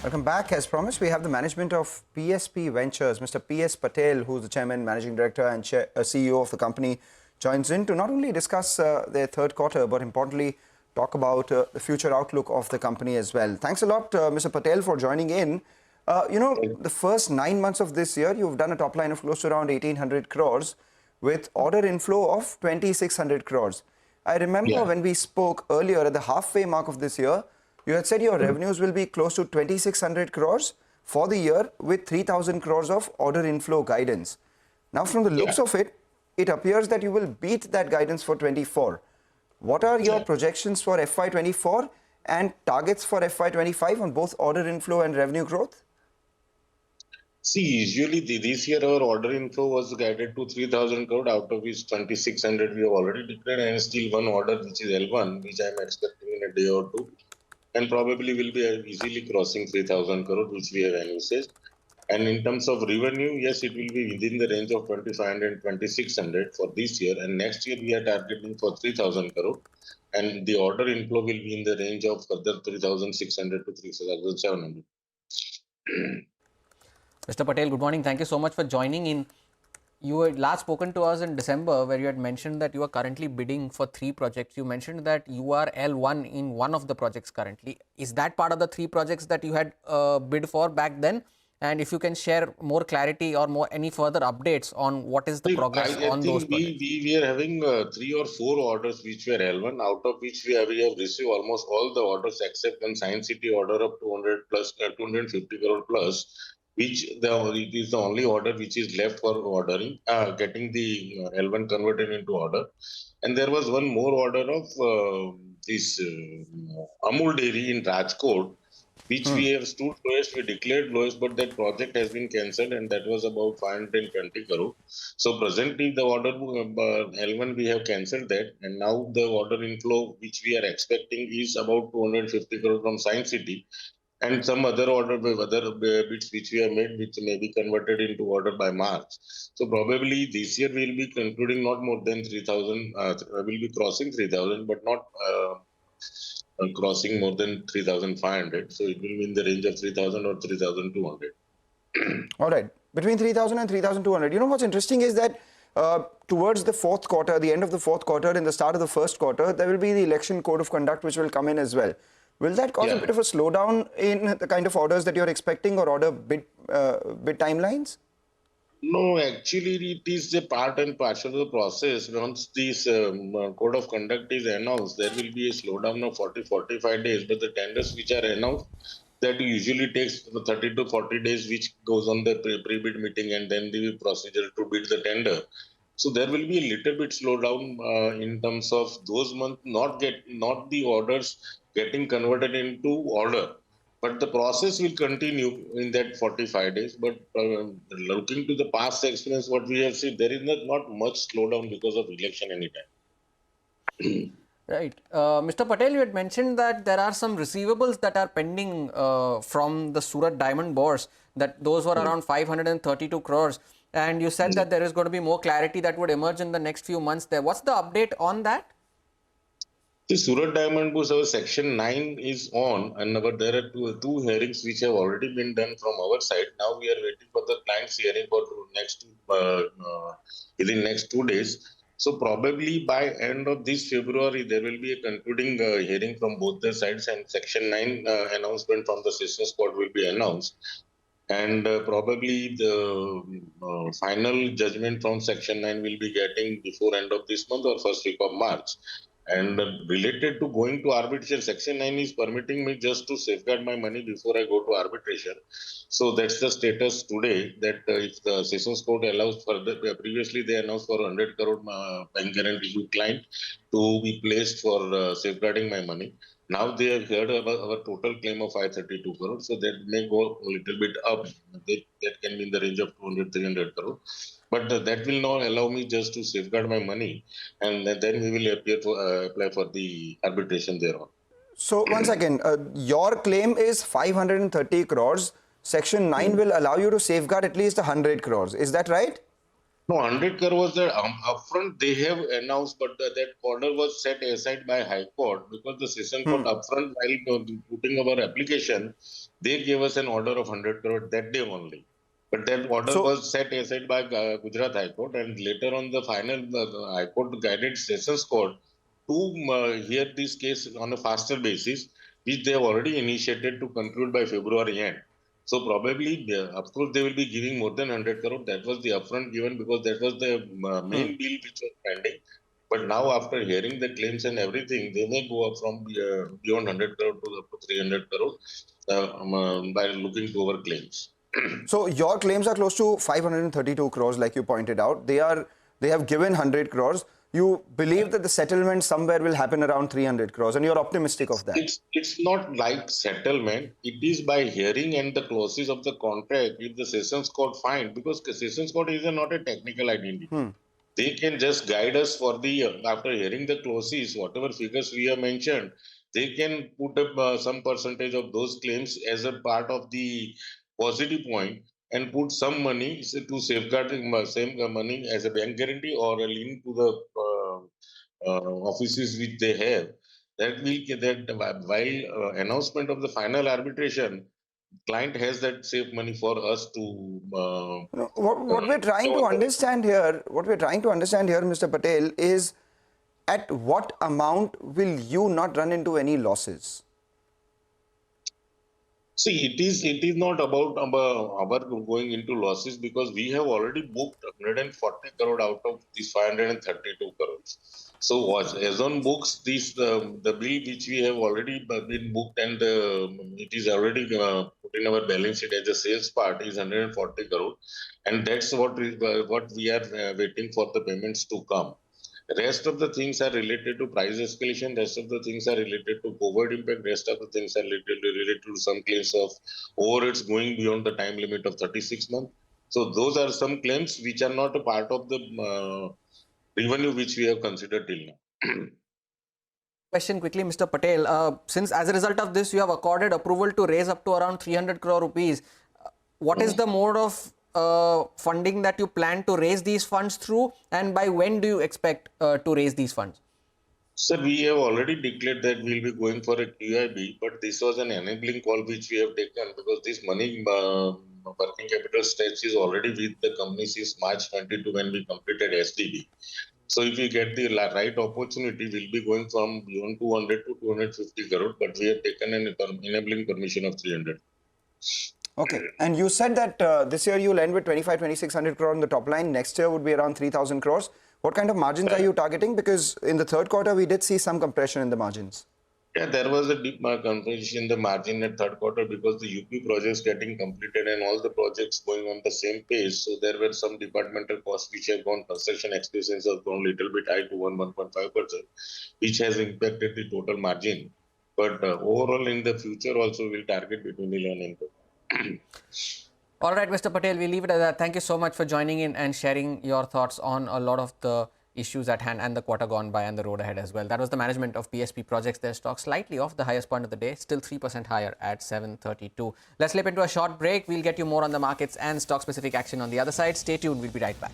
Welcome back. As promised, we have the management of PSP Ventures, Mr. PS Patel, who's the chairman, managing director and CEO of the company, joins in to not only discuss their third quarter, but importantly, talk about the future outlook of the company as well. Thanks a lot, Mr. Patel, for joining in. The first 9 months of this year, you've done a top line of close to around 1,800 crores with order inflow of 2,600 crores. I remember when we spoke earlier at the halfway mark of this year, you had said your revenues will be close to 2,600 crores for the year with 3,000 crores of order inflow guidance. Now, from the looks of it, it appears that you will beat that guidance for 24. What are your projections for FY24 and targets for FY25 on both order inflow and revenue growth? See, usually this year our order inflow was guided to 3,000 crore, out of which 2,600 we have already declared, and still one order which is L1, which I am expecting in a day or two, and probably will be easily crossing 3,000 crore, which we have envisaged. And in terms of revenue, yes, it will be within the range of 2,500 and 2,600 for this year, and next year we are targeting for 3,000 crore, and the order inflow will be in the range of further 3,600 to 3,700. Mr. Patel, good morning. Thank you so much for joining in. You had last spoken to us in December where you had mentioned that you are currently bidding for 3 projects. You mentioned that you are L1 in one of the projects currently. Is that part of the 3 projects that you had bid for back then? And if you can share more clarity or any further updates on what is the progress on those projects. We are having 3 or 4 orders which were L1, out of which we have received almost all the orders except one Science City order of 250 crore plus, which it is the only order which is left for ordering, getting the L1 converted into order. And there was one more order of this Amul Dairy in Rajkot, which we have stood lowest, we declared lowest, but that project has been cancelled, and that was about 520 crore. So presently the order L1 we have cancelled that, and now the order inflow which we are expecting is about 250 crore from Science City, and some other bids which we have made, which may be converted into order by March. So probably this year we will be concluding not more than 3,000, will be crossing 3,000, but not crossing more than 3,500. So it will be in the range of 3,000 or 3,200. All right. Between 3,000 and 3,200. You know what's interesting is that towards the fourth quarter, the end of the fourth quarter, in the start of the first quarter, there will be the election code of conduct which will come in as well. Will that cause a bit of a slowdown in the kind of orders that you're expecting or order bid timelines? No, actually it is a part and parcel of the process. Once this code of conduct is announced, there will be a slowdown of 40-45 days. But the tenders which are announced, that usually takes 30 to 40 days, which goes on the pre-bid meeting and then the procedure to bid the tender. So there will be a little bit slowdown in terms of those months, not the orders getting converted into order. But the process will continue in that 45 days. But looking to the past experience, what we have seen, there is not much slowdown because of election anytime. Right. Mr. Patel, you had mentioned that there are some receivables that are pending from the Surat Diamond Bourse, that those were around 532 crores. And you said that there is going to be more clarity that would emerge in the next few months there. What's the update on that? The Surat Diamond Bourse, our Section 9 is on, and there are two hearings which have already been done from our side. Now we are waiting for the client's hearing for within next 2 days. So probably by end of this February, there will be a concluding hearing from both the sides, and Section 9 announcement from the Sessions Court will be announced. And probably the final judgment from Section 9 will be getting before end of this month or first week of March. And related to going to arbitration, Section 9 is permitting me just to safeguard my money before I go to arbitration. So that's the status today, that if the Sessions Court allows for previously they announced for 100 crore bank guarantee to client to be placed for safeguarding my money. Now they have heard our total claim of 532 crore, so that may go a little bit up. That can be in the range of 200, 300 crore. But that will not allow me just to safeguard my money, and then we will apply for the arbitration thereon. So once again, your claim is 530 crores. Section 9 will allow you to safeguard at least 100 crores. Is that right? No, 100 crore was the upfront they have announced, but that order was set aside by High Court because the Session Court upfront, while putting our application, they gave us an order of 100 crore that day only. But that order So- was set aside by Gujarat High Court, and later on the final High Court guided Sessions Court to hear this case on a faster basis, which they have already initiated to conclude by February end. So probably, of course, they will be giving more than 100 crore. That was the upfront given because that was the main bill which was pending. But now, after hearing the claims and everything, they may go up from beyond 100 crore to up to 300 crore by looking to our claims. So your claims are close to 532 crores, like you pointed out. They have given 100 crores. You believe that the settlement somewhere will happen around 300 crores, and you're optimistic of that. It's not like settlement. It is by hearing and the clauses of the contract. If the Sessions Court find, because the Sessions Court is not a technical identity, they can just guide us for the after hearing the clauses, whatever figures we have mentioned, they can put up some percentage of those claims as a part of the positive point and put some money to safeguard same money as a bank guarantee or a lien to the offices which they have. That will that while announcement of the final arbitration, client has that safe money for us to. What we're trying to understand here, Mr. Patel, is at what amount will you not run into any losses? See, it is not about our going into losses because we have already booked 140 crore out of these 532 crores. So as on books, the bill which we have already been booked and it is already put in our balance sheet as a sales part is 140 crore, and that's what we are waiting for the payments to come. Rest of the things are related to price escalation. Rest of the things are related to COVID impact. Rest of the things are related to some claims of overheads going beyond the time limit of 36 months. So those are some claims which are not a part of the revenue which we have considered till now. Question quickly, Mr. Patel. Since as a result of this, you have accorded approval to raise up to around 300 crore rupees, what is the mode of funding that you plan to raise these funds through, and by when do you expect to raise these funds? Sir, we have already declared that we'll be going for a QIB, but this was an enabling call which we have taken because this money working capital stretch is already with the company since March 22 when we completed SDB. So if we get the right opportunity, we'll be going from beyond 200 to 250 crore, but we have taken an enabling permission of 300. Okay, and you said that this year you'll end with 2,600 crore on the top line. Next year would be around 3,000 crores. What kind of margins are you targeting? Because in the third quarter, we did see some compression in the margins. Yeah, there was a deep compression in the margin at third quarter because the UP projects getting completed and all the projects going on the same pace. So there were some departmental costs which have gone, construction expenses have gone a little bit high to 1.5%, which has impacted the total margin. But overall in the future also we'll target between 11 and 12. All right, Mr. Patel, we leave it at that. Thank you so much for joining in and sharing your thoughts on a lot of the issues at hand and the quarter gone by and the road ahead as well. That was the management of PSP projects. Their stock slightly off the highest point of the day, still 3% higher at 732. Let's slip into a short break. We'll get you more on the markets and stock specific action on the other side. Stay tuned. We'll be right back.